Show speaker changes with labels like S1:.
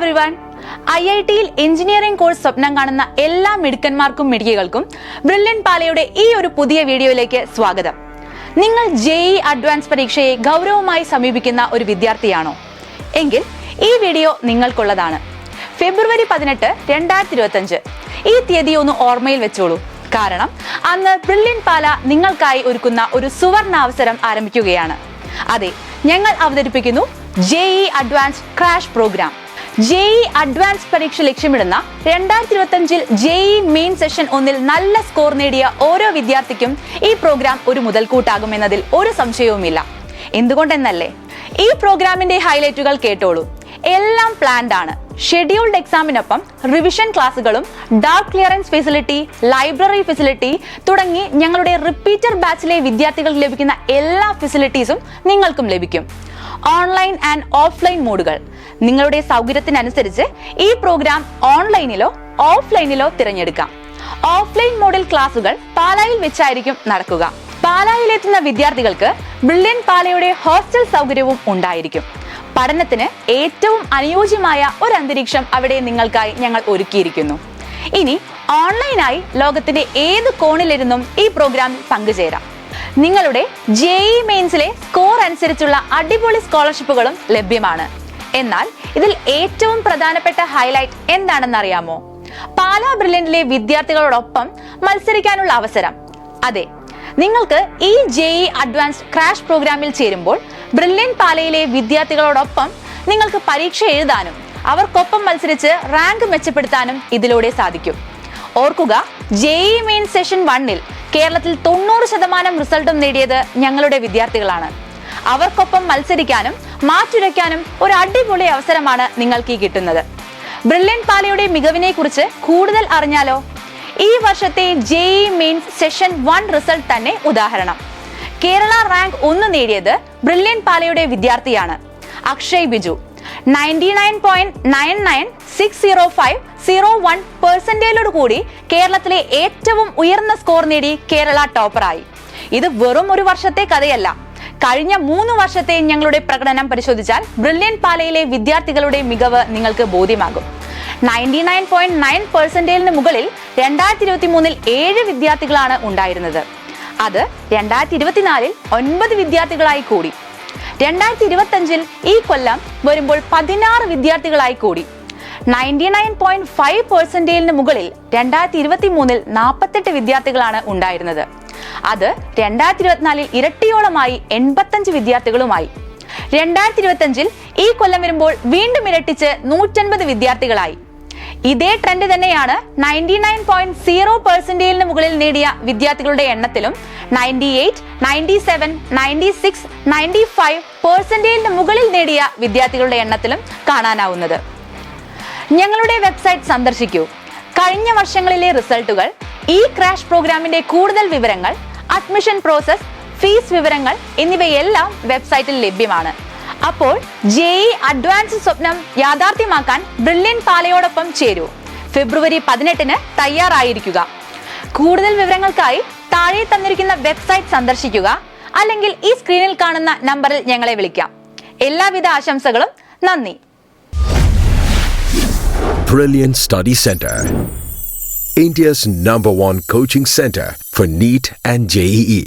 S1: Everyone. IIT-യിൽ engineering course സ്വപ്നം കാണുന്ന എല്ലാ മിടുക്കന്മാർക്കും മിടുക്കികൾക്കും ബ്രില്യന്റ് പാലയുടെ ഈ ഒരു പുതിയ വീഡിയോയിലേക്ക് സ്വാഗതം. നിങ്ങൾ JEE അഡ്വാൻസ് പരീക്ഷയെ ഗൗരവമായി സമീപിക്കുന്ന ഒരു വിദ്യാർത്ഥിയാണോ? എങ്കിൽ ഈ വീഡിയോ നിങ്ങൾക്കുള്ളതാണ്. ഫെബ്രുവരി 18, 2025 ഈ തീയതി ഒന്ന് ഓർമ്മയിൽ വെച്ചോളൂ. കാരണം അന്ന് ബ്രില്യന്റ് പാല നിങ്ങൾക്കായി ഒരുക്കുന്ന ഒരു സുവർണാവസരം ആരംഭിക്കുകയാണ്. അതെ, ഞങ്ങൾ അവതരിപ്പിക്കുന്നു JEE advance crash programme. JEE advance പരീക്ഷ ലക്ഷ്യമിടുന്ന 2025 JEE മെയിൻ സെഷൻ 1-ൽ നല്ല സ്കോർ നേടിയ ഓരോ വിദ്യാർത്ഥിക്കും ഈ പ്രോഗ്രാം ഒരു മുതൽക്കൂട്ടാകുമെന്നതിൽ ഒരു സംശയവുമില്ല. എന്തുകൊണ്ടെന്നല്ലേ? ഈ പ്രോഗ്രാമിന്റെ ഹൈലൈറ്റുകൾ കേട്ടോളൂ. എല്ലാം പ്ലാൻഡ് ആണ്. ഷെഡ്യൂൾഡ് എക്സാമിനൊപ്പം റിവിഷൻ ക്ലാസുകളും doubt clearance facility, library facility തുടങ്ങി ഞങ്ങളുടെ റിപ്പീറ്റർ ബാച്ചിലെ വിദ്യാർത്ഥികൾക്ക് ലഭിക്കുന്ന എല്ലാ ഫെസിലിറ്റീസും നിങ്ങൾക്കും ലഭിക്കും. ഓൺലൈൻ ആൻഡ് ഓഫ്ലൈൻ മോഡുകൾ. നിങ്ങളുടെ സൗകര്യത്തിനനുസരിച്ച് ഈ പ്രോഗ്രാം ഓൺലൈനിലോ ഓഫ്ലൈനിലോ തിരഞ്ഞെടുക്കാം. ഓഫ്ലൈൻ മോഡിൽ ക്ലാസുകൾ പാലായിൽ വെച്ചായിരിക്കും നടക്കുക. പാലായിലെത്തുന്ന വിദ്യാർത്ഥികൾക്ക് ബ്രില്യന്റ് പാലയുടെ ഹോസ്റ്റൽ സൗകര്യവും ഉണ്ടായിരിക്കും. പഠനത്തിന് ഏറ്റവും അനുയോജ്യമായ ഒരു അന്തരീക്ഷം അവിടെ നിങ്ങൾക്കായി ഞങ്ങൾ ഒരുക്കിയിരിക്കുന്നു. ഇനി ഓൺലൈനായി ലോകത്തിന്റെ ഏത് കോണിലിരുന്നും ഈ പ്രോഗ്രാമിൽ പങ്കുചേരാം. നിങ്ങളുടെ JEE മെയിൻസിലെ സ്കോർ അനുസരിച്ചുള്ള അടിപൊളി സ്കോളർഷിപ്പുകളും ലഭ്യമാണ്. എന്നാൽ ഇതിൽ ഏറ്റവും പ്രധാനപ്പെട്ട ഹൈലൈറ്റ് എന്താണെന്നറിയാമോ? പാലാ ബ്രില്യന്റിലെ വിദ്യാർത്ഥികളോടൊപ്പം മത്സരിക്കാനുള്ള അവസരം. അതെ, നിങ്ങൾക്ക് ഈ JEE അഡ്വാൻസ്ഡ് ക്രാഷ് പ്രോഗ്രാമിൽ ചേരുമ്പോൾ ബ്രില്യന്റ് പാലയിലെ വിദ്യാർത്ഥികളോടൊപ്പം നിങ്ങൾക്ക് പരീക്ഷ എഴുതാനും അവർക്കൊപ്പം മത്സരിച്ച് റാങ്ക് മെച്ചപ്പെടുത്താനും ഇതിലൂടെ സാധിക്കും. ഓർക്കുക, JEE മെയിൻ സെഷൻ 1-ൽ കേരളത്തിൽ 90% റിസൾട്ടും നേടിയത് ഞങ്ങളുടെ വിദ്യാർത്ഥികളാണ്. അവർക്കൊപ്പം മത്സരിക്കാനും മാറ്റുരയ്ക്കാനും ഒരു അടിപൊളി അവസരമാണ് നിങ്ങൾക്ക് ഈ കിട്ടുന്നത്. ബ്രില്യന്റ് പാലയുടെ മികവിനെ കുറിച്ച് കൂടുതൽ അറിഞ്ഞാലോ? ഈ വർഷത്തെ JEE മെയിൻസ് സെഷൻ 1 റിസൾട്ട് തന്നെ ഉദാഹരണം. കേരള റാങ്ക് 1 നേടിയത് ബ്രില്യന്റ് പാലയുടെ വിദ്യാർത്ഥിയാണ് അക്ഷയ് ബിജു. 99.9960501% കൂടി കേരളത്തിലെ ഏറ്റവും ഉയർന്ന സ്കോർ നേടി കേരള ടോപ്പറായി. ഇത് വെറും ഒരു വർഷത്തെ കഥയല്ല. കഴിഞ്ഞ 3 വർഷത്തെ ഞങ്ങളുടെ പ്രകടനം പരിശോധിച്ചാൽ ബ്രില്യന്റ് പാലയിലെ വിദ്യാർത്ഥികളുടെ മികവ് നിങ്ങൾക്ക് ബോധ്യമാകും. 99.9%-ന് മുകളിൽ 2023-ൽ 7 വിദ്യാർത്ഥികളാണ് ഉണ്ടായിരുന്നത്. അത് 2024-ൽ 9 വിദ്യാർത്ഥികളായി കൂടി. 2025-ൽ ഈ കൊല്ലം വരുമ്പോൾ 16 വിദ്യാർത്ഥികളായി കൂടി. 99.5%-ന് മുകളിൽ 2023-ൽ 48 വിദ്യാർത്ഥികളാണ് ഉണ്ടായിരുന്നത്. അത് 2024-ൽ ഇരട്ടിയോളമായി 85 വിദ്യാർത്ഥികളുമായി. 2025-ൽ ഈ കൊല്ലം വരുമ്പോൾ വീണ്ടും ഇരട്ടിച്ച് 150 വിദ്യാർത്ഥികളായി. ഇതേ ട്രെൻഡ് തന്നെയാണ് 99.0%-ന് മുകളിൽ നേടിയ വിദ്യാർത്ഥികളുടെ എണ്ണത്തിലും 98, 97, 96, 95%-ന് മുകളിൽ നേടിയ വിദ്യാർത്ഥികളുടെ എണ്ണത്തിലും കാണാനാവുന്നത്. ഞങ്ങളുടെ വെബ്സൈറ്റ് സന്ദർശിക്കൂ. കഴിഞ്ഞ വർഷങ്ങളിലെ റിസൾട്ടുകൾ, ഈ ക്രാഷ് പ്രോഗ്രാമിന്റെ കൂടുതൽ വിവരങ്ങൾ, അഡ്മിഷൻ പ്രോസസ്, ഫീസ് വിവരങ്ങൾ എന്നിവയെല്ലാം വെബ്സൈറ്റിൽ ലഭ്യമാണ്. അപ്പോൾ JEE അഡ്വാൻസ് സ്വപ്നം യാഥാർത്ഥ്യമാക്കാൻ ബ്രില്യന്റ് പാലയോടൊപ്പം ചേരൂ. ഫെബ്രുവരി 18-ന് തയ്യാറായിരിക്കുക. കൂടുതൽ വിവരങ്ങൾക്കായി താഴെ തന്നിരിക്കുന്ന വെബ്സൈറ്റ് സന്ദർശിക്കുക, അല്ലെങ്കിൽ ഈ സ്ക്രീനിൽ കാണുന്ന നമ്പറിൽ ഞങ്ങളെ വിളിക്കാം. എല്ലാവിധ ആശംസകളും. നന്ദി.
S2: Brilliant Study Center, India's #1 coaching center for NEET and JEE.